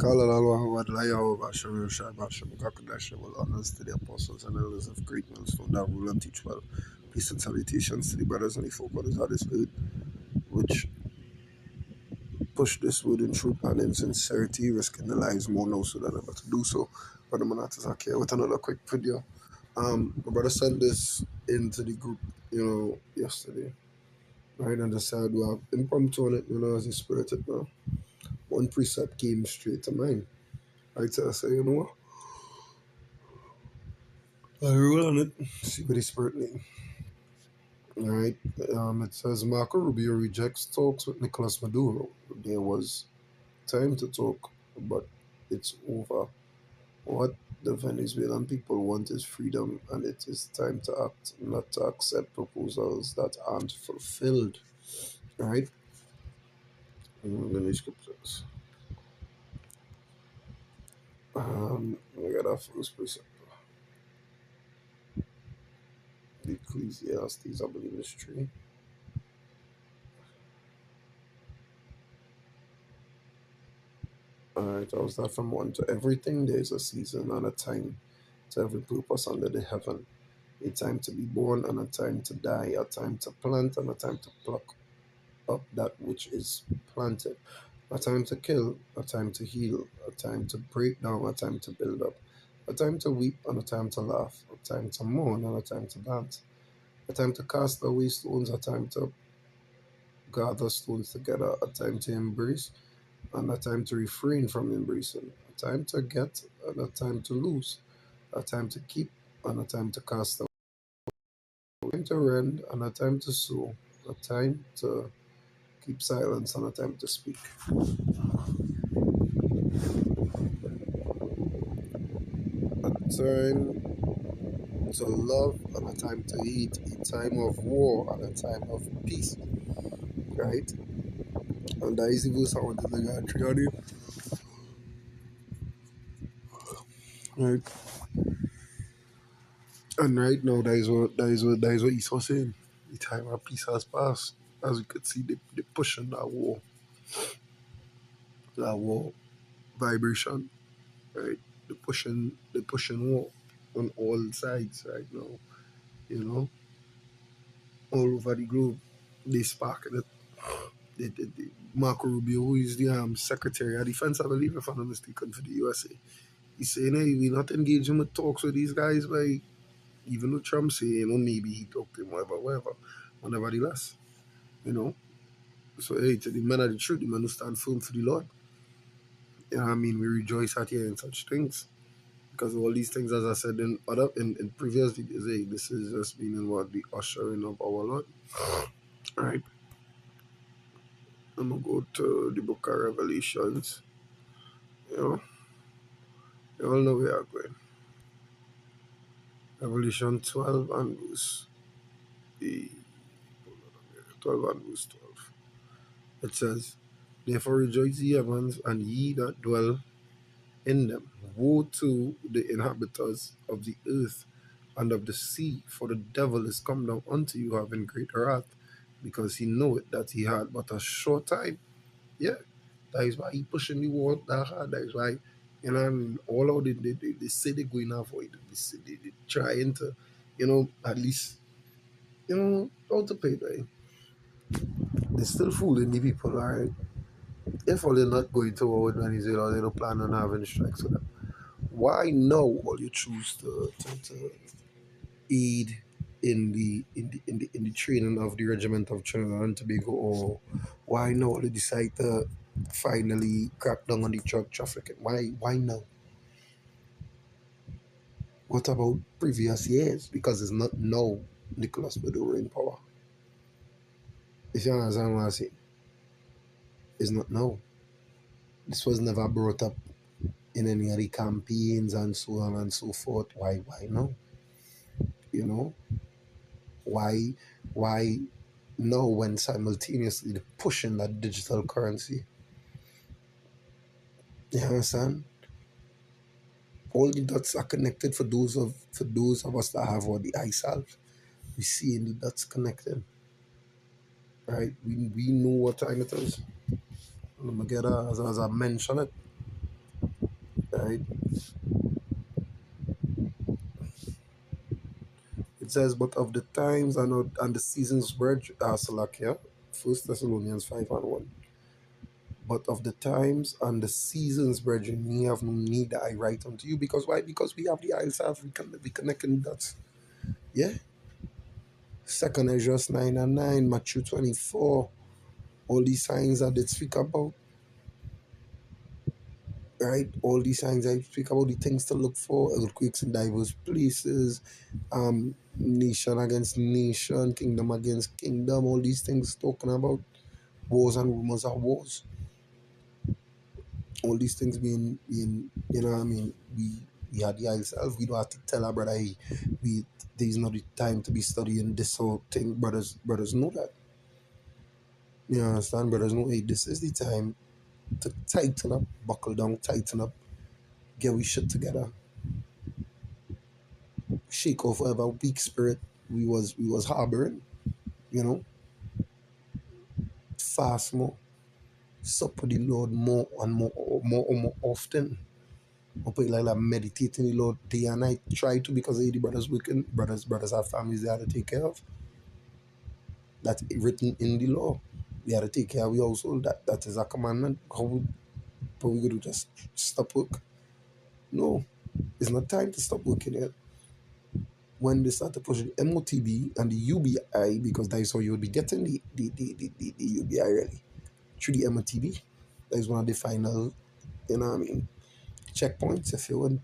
قال الله لا Yahweh Hashem Yeshua Hashem Kakadash will honors to the apostles and elders of great millstone that rule and teach well. Peace and salutations to the brothers and the forefathers of the Spirit, which push this word in truth and in sincerity, risking their lives more now so than ever to do so. Brother Manatas are here with another quick video. My brother sent this into the group, yesterday. Right, and decided to have impromptu on it, as he spirited now. One precept came straight to mind. Right, so I say, what? I roll on it, see what the spirit mean. Alright, it says Marco Rubio rejects talks with Nicolas Maduro. There was time to talk, but it's over. What the Venezuelan people want is freedom, and it is time to act, not to accept proposals that aren't fulfilled. Right? Let me skip this. I got our first precept. The Ecclesiastes, I believe it's true. Alright, I was that from one to everything. There's a season and a time to every purpose under the heaven. A time to be born and a time to die, a time to plant and a time to pluck up that which is planted, a time to kill, a time to heal, a time to break down, a time to build up, a time to weep and a time to laugh, a time to mourn and a time to dance, a time to cast away stones, a time to gather stones together, a time to embrace and a time to refrain from embracing, a time to get and a time to lose, a time to keep and a time to cast away, a time to rend and a time to sow, a time to keep silence and a time to speak, a time to love and a time to hate, a time of war and a time of peace, right? And that is even sound like a triad, right? And right now, that is what Esau saying. The time of peace has passed. As you could see, they pushing that war vibration, right? They pushing war on all sides right now, you know, all over the globe. They sparking it. Marco Rubio, who is the Secretary of Defense, I believe, if I'm not mistaken, for the USA, he's saying, hey, we're not engaging with talks with these guys, by even though Trump say, maybe he talked to him, whatever, nevertheless, you know. So, hey, to the men of the truth, the men who stand firm for the Lord, I mean, we rejoice at hearing such things. Because all these things, as I said in previous videos, hey, this is just meaning what the ushering of our Lord. All right. I'm gonna go to the book of Revelations. You know, you all know where I'm going. Revelation 12 and verse 12 and verse 12. It says, therefore rejoice ye heavens, and ye that dwell in them. Woe to the inhabitants of the earth and of the sea, for the devil is come down unto you having great wrath, because he knoweth that he had but a short time. Yeah, that is why he pushing the war that hard. That is why, I mean, all of they say they're going to avoid it. They trying to, at least, how to pay that. They're still fooling the people, all right? If all they're not going to war with Venezuela, they don't plan on having strikes with them. Why now will you choose to aid in the training of the regiment of Trinidad and Tobago, or why now they decide to finally crack down on the drug trafficking? Why now? What about previous years? Because it's not now Nicolas Maduro in power. If you understand what I say, it's not now. This was never brought up in any of the campaigns and so on and so forth. Why now? You know? Why now when simultaneously they're pushing that digital currency? You understand? All the dots are connected for those of us that have what the eye salve. We see in the dots connected. Right? We know what time it is. Let me get as I mentioned it. right? It says, but of the times and the seasons were Salakia, First Thessalonians 5:1. But of the times and the seasons, brethren, ye have no need that I write unto you. Because why? Because we have the eye self, we connecting dots. Yeah. Second Ezra 9:9, Matthew 24, all these signs that they speak about, right? All these signs I speak about, the things to look for, earthquakes in diverse places, nation against nation, kingdom against kingdom, all these things talking about wars and rumors of wars. All these things being you know what I mean, we had the ourselves, we don't have to tell our brother, hey, we there's not the time to be studying this whole thing. Brothers know that. You understand? Brothers know, hey, this is the time to tighten up, buckle down, tighten up, get we shit together, shake off whatever weak spirit we was harboring, you know, fast more, sup with the Lord more and more often. I put it like that, meditating the Lord day and night. Try to, because the brothers working, brothers have families they have to take care of. That's written in the law. We have to take care of our household. That is a commandment. But we going to just stop work? No, it's not time to stop working yet. When they start to push the MOTB and the UBI, because that is how you will be getting the UBI really, through the MOTB. That is one of the final, you know what I mean, checkpoints, if you want.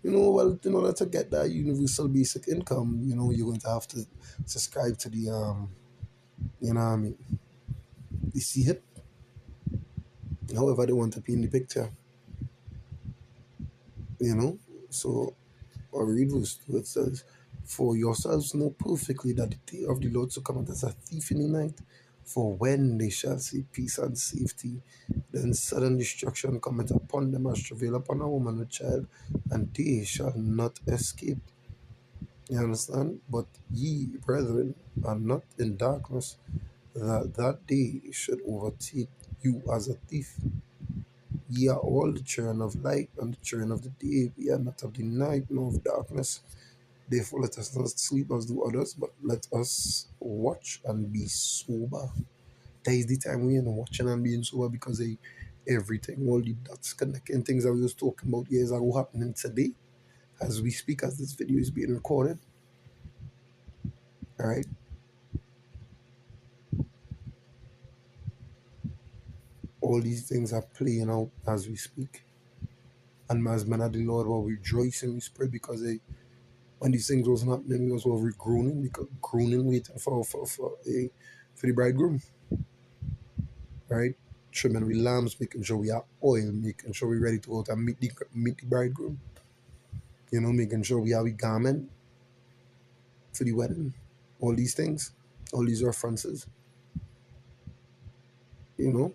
Well, in order to get that universal basic income, you're going to have to subscribe to the, you know what I mean, the CHIP, however they want to be in the picture, you know. So, I'll read verse 2, it says, for yourselves know perfectly that the day of the Lord shall come as a thief in the night. For when they shall see peace and safety, then sudden destruction cometh upon them as travail upon a woman with child, and they shall not escape. You understand? But ye, brethren, are not in darkness, that that day should overtake you as a thief. Ye are all the children of light and the children of the day. We are not of the night nor of darkness. Therefore, let us not sleep as do others, but let us watch and be sober. That is the time we are watching and being sober, because everything, all the dots connecting things that we was talking about years ago happening today as we speak, as this video is being recorded. All right. All these things are playing out as we speak. And as men of the Lord were rejoicing in the spirit, because when these things wasn't happening, we was all groaning, because groaning, waiting for the bridegroom. Right? Trimming with lambs, making sure we have oil, making sure we're ready to go out and meet the bridegroom. Making sure we have a garment for the wedding. All these things, all these references, you know.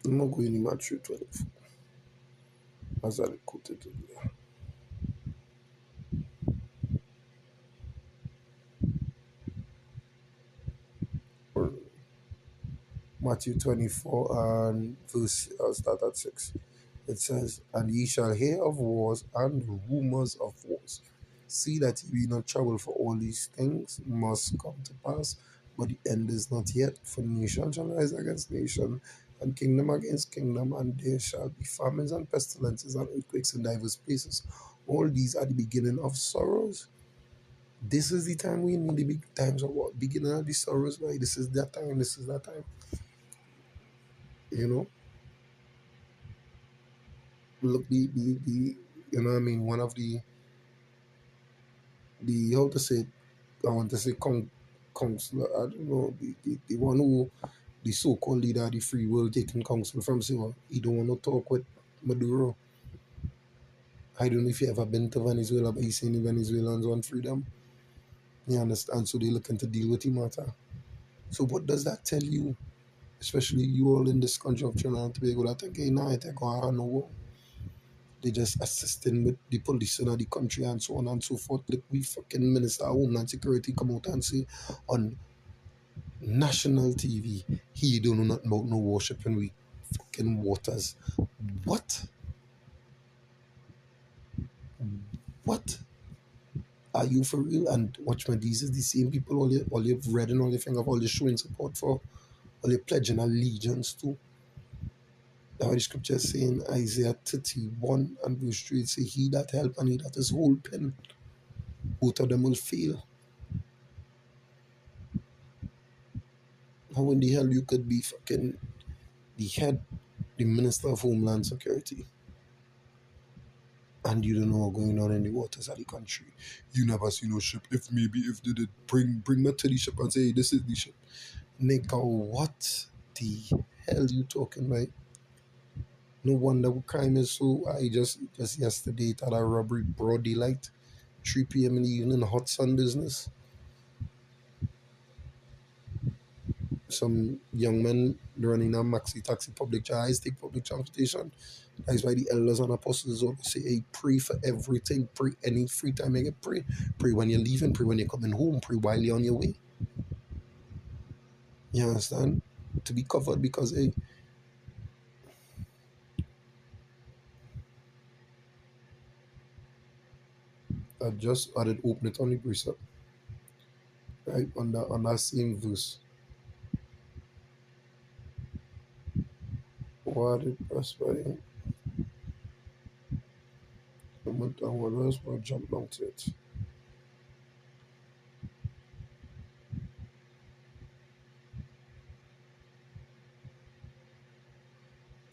I'm not going in Matthew 24, as I quoted earlier. Matthew 24 and verse, I'll start at 6. It says, and ye shall hear of wars and rumors of wars. See that ye be not troubled, for all these things must come to pass, but the end is not yet. For nation shall rise against nation, and kingdom against kingdom, and there shall be famines and pestilences and earthquakes in diverse places. All these are the beginning of sorrows. This is the time we need the big times of what? Beginning of the sorrows, right? This is that time, this is that time. You know? Look, the you know what I mean, one of the how to say it, I want to say counselor, I don't know, the one who, the so-called leader of the free world, taking counsel from Siwa. He don't want to talk with Maduro. I don't know if you ever been to Venezuela, but he's saying the Venezuelans want freedom. You understand? So they're looking to deal with the matter. So what does that tell you? Especially you all in this country of Trinidad and Tobago that think, hey, nah, they're going on no war. They just assisting with the police in the country and so on and so forth. Like we fucking Minister of Homeland Security come out and say on National TV. He don't know nothing about no worship and we fucking waters. What? What? Are you for real? And watch my, these is the same people all you've read and all you think of, all you showing support for, all you pledging allegiance to. Now the scripture is saying Isaiah 31 and verse 3, it say, he that help and he that is whole pen, both of them will fail. How in the hell you could be fucking the head, the Minister of Homeland Security, and you don't know what's going on in the waters of the country? You never see no ship. If maybe if they did bring me to the ship and say, hey, this is the ship. Nigga, what the hell you talking about? No wonder crime is so high. Just yesterday it had a robbery broad daylight, 3 p.m. in the evening, hot sun business. Some young men running a maxi taxi public charge, take public transportation. That's why the elders and apostles always say, hey, pray for everything. Pray any free time you get, pray. Pray when you're leaving, pray when you're coming home, pray while you're on your way. You understand? To be covered because, hey, I just added open it on the precept, right? On that same verse. What did press by the month and what else will jump down to it.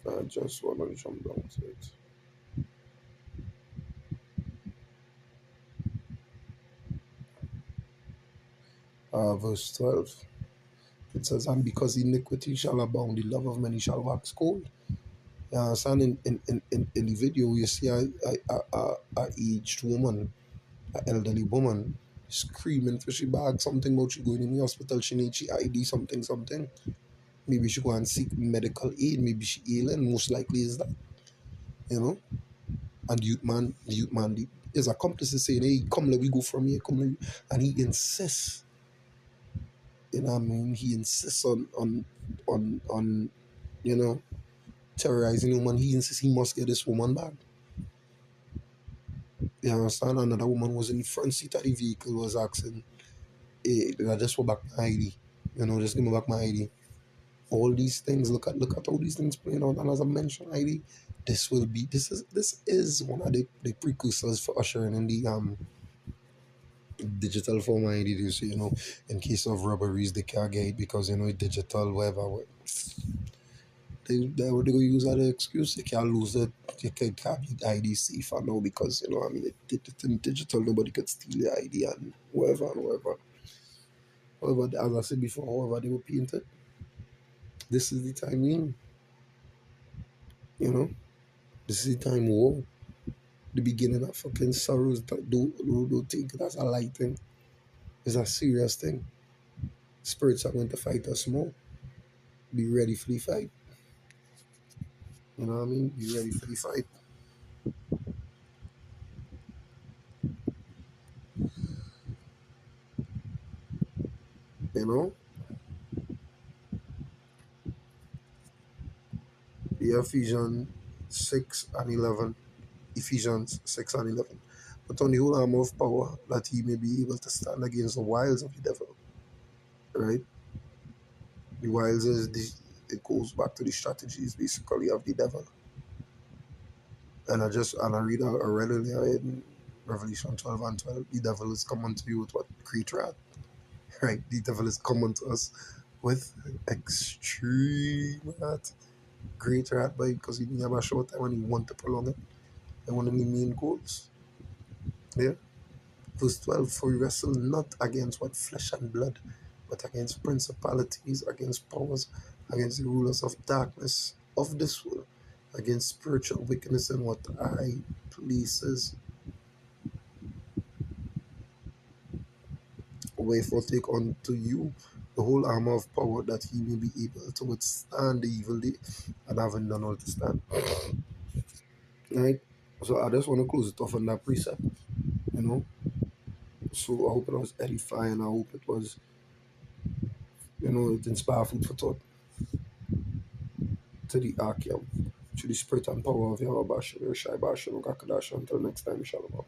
I just want to jump down to it. Verse 12. It says, and because iniquity shall abound, the love of many shall wax cold. You understand? In the video, you see a aged woman, an elderly woman, screaming for she bag something about she going in the hospital, she need she ID something. Maybe she go and seek medical aid, maybe she ailing, most likely is that, you know? And his accomplice is saying, hey, come let me go from here, come let me, and he insists, you know what I mean? He insists on you know, terrorizing the woman. He insists he must get this woman back. You understand? Another woman was in the front seat of the vehicle, was asking, hey, did I just want back my ID? You know, just give me back my ID. All these things, look at all these things playing out. And as I mentioned, ID, this is one of the precursors for ushering in the digital form ID. You see, you know, in case of robberies, they can't get it because you know digital, whatever. They would go use that excuse. They can't lose it. You can't be ID safe and now because you know I mean it's in digital. Nobody could steal your ID and whatever and whatever. However, as I said before, however they were painted. This is the time in. You know, this is the time war. The beginning of fucking sorrows. Don't think that's a light thing. It's a serious thing. Spirits are going to fight us more. Be ready for the fight. You know what I mean? Be ready for the fight. You know? The Ephesians 6 and 11. Ephesians 6 and 11. But on the whole armor of power, that he may be able to stand against the wiles of the devil. Right? The wiles is it goes back to the strategies basically of the devil. And I read earlier in Revelation 12 and 12, the devil is coming to you with what? Great wrath. Right? The devil is coming to us with extreme wrath. Great wrath by because he have a short time and he want to prolong it. And one of the main goals. Yeah. Verse 12, for we wrestle not against what flesh and blood, but against principalities, against powers, against the rulers of darkness of this world, against spiritual wickedness in what high places. Wherefore take unto you the whole armor of power, that he may be able to withstand the evil day, and having done all to stand. Right? So I just want to close it off on that precept, you know. So I hope it was edifying. I hope it was It inspires food for thought to the Archeum, through the spirit and power of Yahweh Bashem, Yoshai Bashem, Gakadash. Until next time, Shalom.